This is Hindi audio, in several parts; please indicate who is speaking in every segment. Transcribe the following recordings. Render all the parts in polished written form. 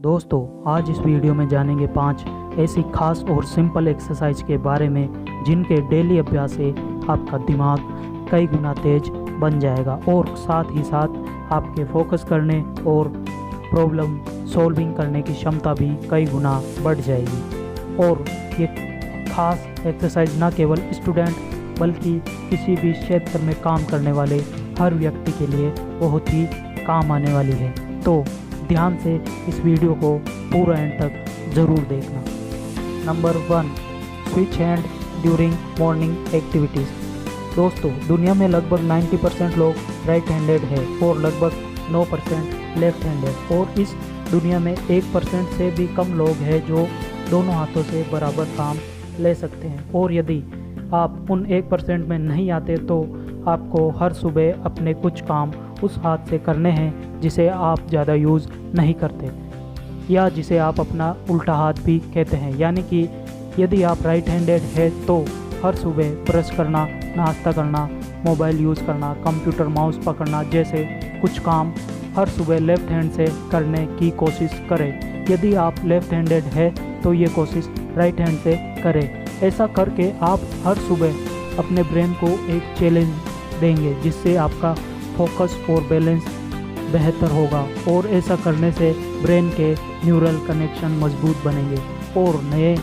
Speaker 1: दोस्तों, आज इस वीडियो में जानेंगे 5 ऐसी खास और सिंपल एक्सरसाइज के बारे में जिनके डेली अभ्यास से आपका दिमाग कई गुना तेज बन जाएगा और साथ ही साथ आपके फोकस करने और प्रॉब्लम सॉल्विंग करने की क्षमता भी कई गुना बढ़ जाएगी। और ये खास एक्सरसाइज न केवल स्टूडेंट बल्कि किसी भी क्षेत्र में काम करने वाले हर व्यक्ति के लिए बहुत ही काम आने वाली है। तो ध्यान से इस वीडियो को पूरा एंड तक ज़रूर देखना। Number 1, switch hand during morning activities. दोस्तों, दुनिया में लगभग 90% लोग राइट हैंडेड है और लगभग 9% लेफ्ट हैंडेड, और इस दुनिया में 1% से भी कम लोग हैं जो दोनों हाथों से बराबर काम ले सकते हैं। और यदि आप उन 1% में नहीं आते तो आपको हर सुबह अपने कुछ काम उस हाथ से करने हैं जिसे आप ज़्यादा यूज़ नहीं करते, या जिसे आप अपना उल्टा हाथ भी कहते हैं। यानी कि यदि आप राइट हैंडेड है तो हर सुबह ब्रश करना, नाश्ता करना, मोबाइल यूज़ करना, कंप्यूटर माउस पकड़ना जैसे कुछ काम हर सुबह लेफ़्ट हैंड से करने की कोशिश करें। यदि आप लेफ़्ट हैंडेड है तो ये कोशिश राइट हैंड से करें। ऐसा करके आप हर सुबह अपने ब्रेन को एक चैलेंज देंगे जिससे आपका फोकस और बैलेंस बेहतर होगा, और ऐसा करने से ब्रेन के न्यूरल कनेक्शन मजबूत बनेंगे और नए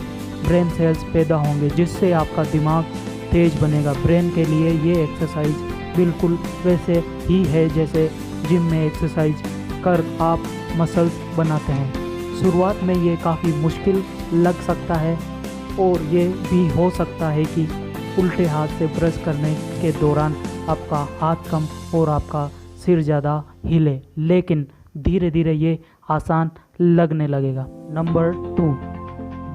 Speaker 1: ब्रेन सेल्स पैदा होंगे जिससे आपका दिमाग तेज बनेगा। ब्रेन के लिए ये एक्सरसाइज बिल्कुल वैसे ही है जैसे जिम में एक्सरसाइज कर आप मसल्स बनाते हैं। शुरुआत में ये काफ़ी मुश्किल लग सकता है और ये भी हो सकता है कि उल्टे हाथ से ब्रश करने के दौरान आपका हाथ कम और आपका सिर ज़्यादा हिले, लेकिन धीरे धीरे ये आसान लगने लगेगा। Number 2,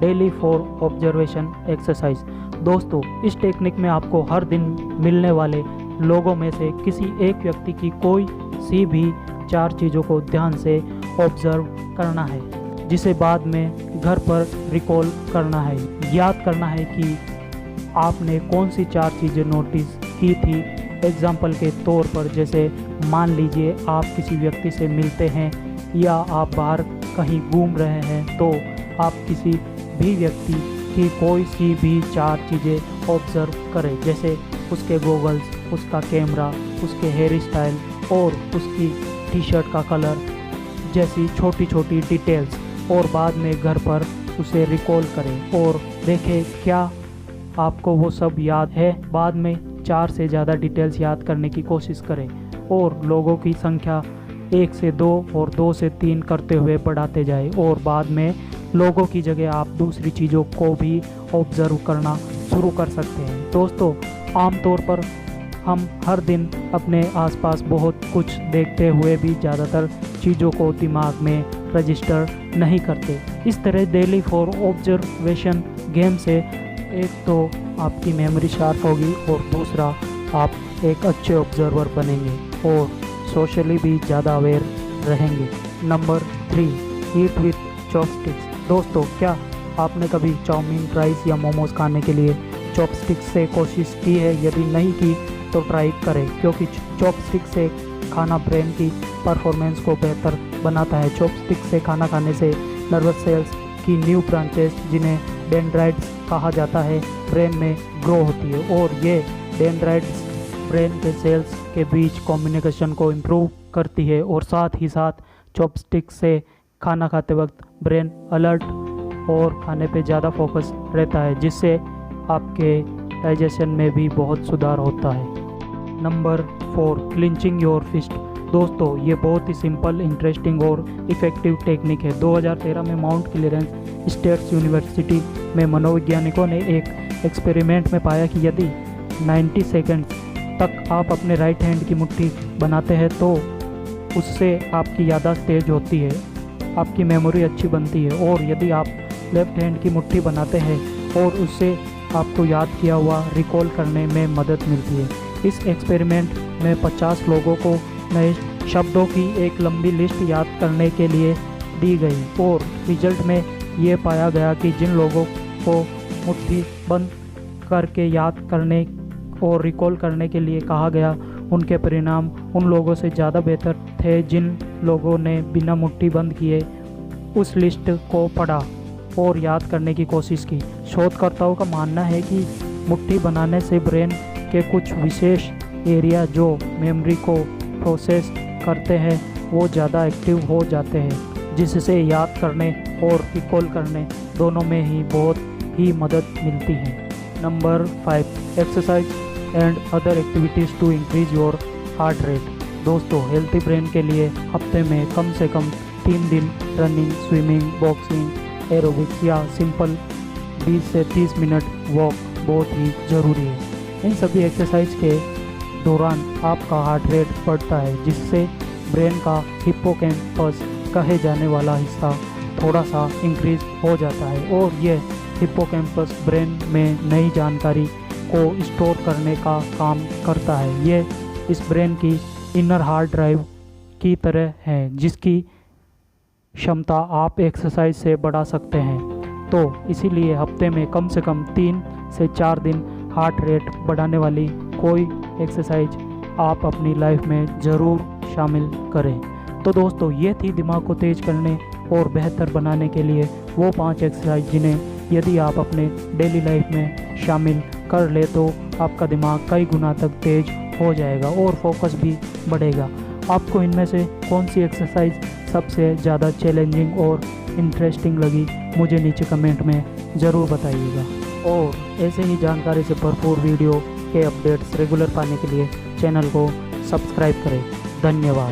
Speaker 1: daily for observation exercise. दोस्तों, इस टेक्निक में आपको हर दिन मिलने वाले लोगों में से किसी एक व्यक्ति की कोई सी भी 4 चीज़ों को ध्यान से ऑब्जर्व करना है, जिसे बाद में घर पर रिकॉल करना है। याद करना है कि आपने कौन सी 4 चीज़ें नोटिस की थी। एग्जाम्पल के तौर पर, जैसे मान लीजिए आप किसी व्यक्ति से मिलते हैं या आप बाहर कहीं घूम रहे हैं, तो आप किसी भी व्यक्ति की कोई सी भी 4 चीज़ें ऑब्जर्व करें, जैसे उसके गॉगल्स, उसका कैमरा, उसके हेयर स्टाइल और उसकी टी शर्ट का कलर जैसी छोटी छोटी डिटेल्स, और बाद में घर पर उसे रिकॉल करें और देखें क्या आपको वो सब याद है। बाद में 4 से ज़्यादा डिटेल्स याद करने की कोशिश करें और लोगों की संख्या 1 से 2 और 2 से 3 करते हुए बढ़ाते जाएं, और बाद में लोगों की जगह आप दूसरी चीज़ों को भी ऑब्जर्व करना शुरू कर सकते हैं। दोस्तों, आमतौर पर हम हर दिन अपने आसपास बहुत कुछ देखते हुए भी ज़्यादातर चीज़ों को दिमाग में रजिस्टर नहीं करते। इस तरह डेली फॉर ऑब्जर्वेशन गेम से एक तो आपकी मेमोरी शार्प होगी और दूसरा आप एक अच्छे ऑब्जर्वर बनेंगे और सोशली भी ज़्यादा अवेयर रहेंगे। Number 3, eat with chopsticks. दोस्तों, क्या आपने कभी चाउमीन, राइस या मोमोज खाने के लिए चॉपस्टिक्स से कोशिश की है? यदि नहीं की तो ट्राई करें, क्योंकि चॉपस्टिक से खाना ब्रेन की परफॉर्मेंस को बेहतर बनाता है। चॉपस्टिक से खाना खाने से नर्वस सेल्स की न्यू ब्रांचेस, जिन्हें डेंड्राइट्स कहा जाता है, ब्रेन में ग्रो होती है, और ये डेंड्राइट्स ब्रेन के सेल्स के बीच कम्युनिकेशन को इम्प्रूव करती है, और साथ ही साथ चॉपस्टिक से खाना खाते वक्त ब्रेन अलर्ट और खाने पे ज़्यादा फोकस रहता है, जिससे आपके डाइजेशन में भी बहुत सुधार होता है। Number 4, clinching your fist. दोस्तों, ये बहुत ही सिंपल, इंटरेस्टिंग और इफ़ेक्टिव टेक्निक है। 2013 में माउंट क्लियरेंस स्टेट यूनिवर्सिटी में मनोवैज्ञानिकों ने एक एक्सपेरिमेंट में पाया कि यदि 90 सेकंड्स तक आप अपने राइट हैंड की मुट्ठी बनाते हैं तो उससे आपकी याददाश्त तेज होती है, आपकी मेमोरी अच्छी बनती है, और यदि आप लेफ़्ट हैंड की मुट्ठी बनाते हैं और उससे आपको याद किया हुआ रिकॉल करने में मदद मिलती है। इस एक्सपेरिमेंट में 50 लोगों को नए शब्दों की एक लंबी लिस्ट याद करने के लिए दी गई, और रिजल्ट में ये पाया गया कि जिन लोगों को मुट्ठी बंद करके याद करने और रिकॉल करने के लिए कहा गया, उनके परिणाम उन लोगों से ज़्यादा बेहतर थे जिन लोगों ने बिना मुट्ठी बंद किए उस लिस्ट को पढ़ा और याद करने की कोशिश की। शोधकर्ताओं का मानना है कि मुट्ठी बनाने से ब्रेन के कुछ विशेष एरिया जो मेमोरी को प्रोसेस करते हैं वो ज़्यादा एक्टिव हो जाते हैं, जिससे याद करने और रिकॉल करने दोनों में ही बहुत ही मदद मिलती है। Number 5, exercise and other activities to increase your heart rate. दोस्तों, हेल्थी ब्रेन के लिए हफ्ते में कम से कम 3 दिन रनिंग, स्विमिंग, बॉक्सिंग, एरोबिक्स या सिंपल 20 से 30 मिनट वॉक बहुत ही ज़रूरी है। इन सभी एक्सरसाइज के दौरान आपका हार्ट रेट बढ़ता है, जिससे ब्रेन का हिप्पोकैम्पस कहे जाने वाला हिस्सा थोड़ा सा इंक्रीज हो जाता है और यह हिप्पोकैम्पस ब्रेन में नई जानकारी को स्टोर करने का काम करता है। यह इस ब्रेन की इनर हार्ड ड्राइव की तरह है, जिसकी क्षमता आप एक्सरसाइज से बढ़ा सकते हैं। तो इसीलिए हफ्ते में कम से कम 3 से 4 दिन हार्ट रेट बढ़ाने वाली कोई एक्सरसाइज आप अपनी लाइफ में ज़रूर शामिल करें। तो दोस्तों, ये थी दिमाग को तेज करने और बेहतर बनाने के लिए वो 5 एक्सरसाइज जिन्हें यदि आप अपने डेली लाइफ में शामिल कर ले तो आपका दिमाग कई गुना तक तेज हो जाएगा और फोकस भी बढ़ेगा। आपको इनमें से कौन सी एक्सरसाइज सबसे ज़्यादा चैलेंजिंग और इंटरेस्टिंग लगी, मुझे नीचे कमेंट में ज़रूर बताइएगा। और ऐसे ही जानकारी से भरपूर वीडियो के अपडेट्स रेगुलर पाने के लिए चैनल को सब्सक्राइब करें। धन्यवाद।